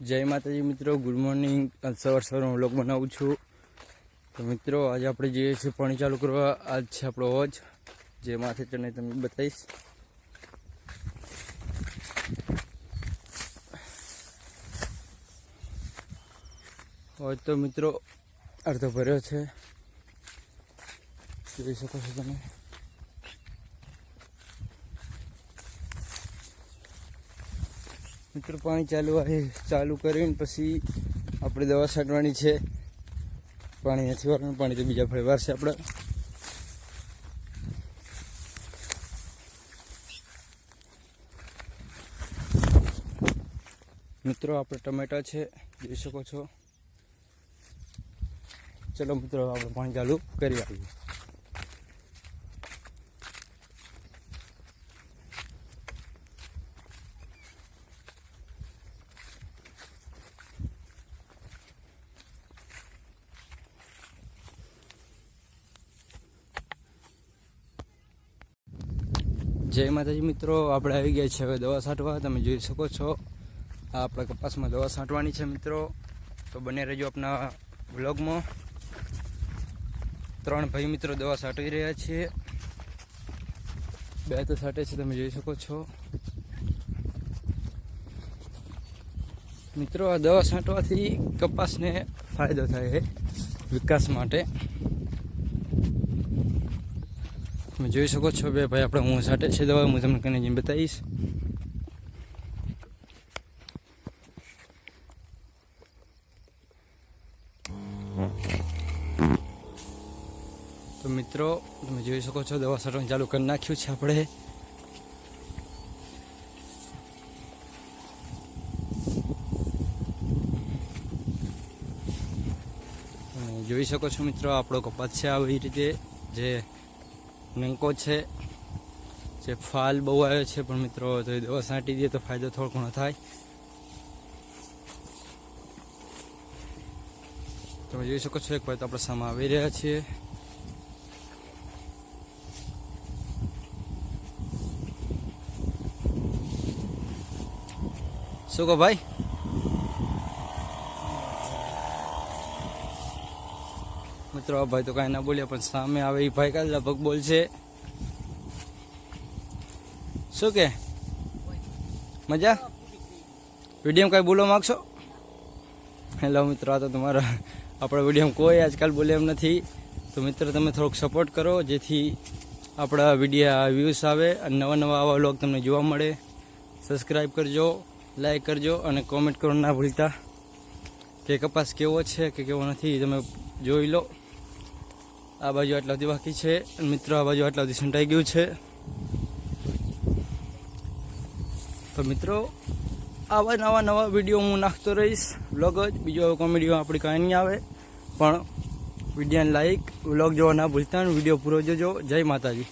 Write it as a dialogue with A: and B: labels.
A: जय माताजी मित्रों, गुड मॉर्निंग। सवार सवार व्लॉग बनाવું છું। તો મિત્રો આજે આપણે જઈએ છીએ પાણી ચાલુ કરવા। આજ છે આપણો હોજ, જે માથે ચડને તમને બતાવીશ। હોજ તો મિત્રો અડધો ભર્યો છે, જોઈ શકો છો તમે। મિત્રો પાણી ચાલુ કરીને પછી આપણે દવા છાંટવાની છે। પાણી નથી વાળવાનું, પાણી તો બીજા ફળે વારશે આપણે। મિત્રો આપણે ટમેટા છે, જોઈ શકો છો। ચલો મિત્રો આપણે પાણી ચાલુ કરી આવીએ। जय माताजी मित्रों, આપણે આવી ગયા છે હવે દવા છાંટવા। તમે જોઈ શકો છો આ આપણા કપાસમાં દવા છાંટવાની છે મિત્રો। તો બને રહેજો આપણા વ્લોગમાં। 3 ભાઈ મિત્રો દવા છાંટી રહ્યા છે, 2 તો છાંટે છે, તમે જોઈ શકો છો મિત્રો। આ દવા છાંટવાથી કપાસને ફાયદો થાય છે વિકાસ માટે। તમે જોઈ શકો છો બે ભાઈ આપણે હું છાંટે છે દવા, હું તમને કને જઈને બતાવીશ। તો મિત્રો તમે જોઈ શકો છો દવા છાંટવાનું ચાલુ કરી નાખ્યું છે આપણે। જોઈ શકો છો મિત્રો આપણો કપાસ છે આવી રીતે, જે નંકો છે, જે ફાલ બહુ આવે છે, પણ મિત્રો તો દવા છાંટી દઈએ તો ફાયદો થોડો ઘણો થાય। તમે જોઈ શકો છો એક ભાઈ તો આપણે સામે આવી રહ્યા છીએ। શું કહો ભાઈ? મિત્રો આ ભાઈ તો કાંઈ ના બોલ્યા, પણ સામે આવે એ ભાઈ કાલે લગભગ બોલશે। શું કે મજા? વિડીયોમાં કાંઈ બોલવા માગશો? હેલો મિત્રો, આ તો તમારા આપણા વિડીયોમાં કોઈ આજકાલ બોલે એમ નથી। તો મિત્રો તમે થોડોક સપોર્ટ કરો, જેથી આપણા વિડીયો વ્યૂઝ આવે અને નવા આવા વ્લોગ તમને જોવા મળે। સબસ્ક્રાઈબ કરજો, લાઈક કરજો અને કોમેન્ટ કરવાનું ના ભૂલતા કે કપાસ કેવો છે કે કેવો નથી, તમે જોઈ લો। આ બાજુ આટલા સુધી બાકી છે અને મિત્રો આ બાજુ આટલા સુધી છંટાઈ ગયું છે। તો મિત્રો આવા નવા વિડીયો હું નાખતો રહીશ, વ્લોગ જ, બીજો કોમેડીઓ આપણી કાંઈ નહીં આવે। પણ વિડીયોને લાઈક, વ્લોગ જોવા ના ભૂલતા, વિડીયો પૂરો જોજો। જય માતાજી।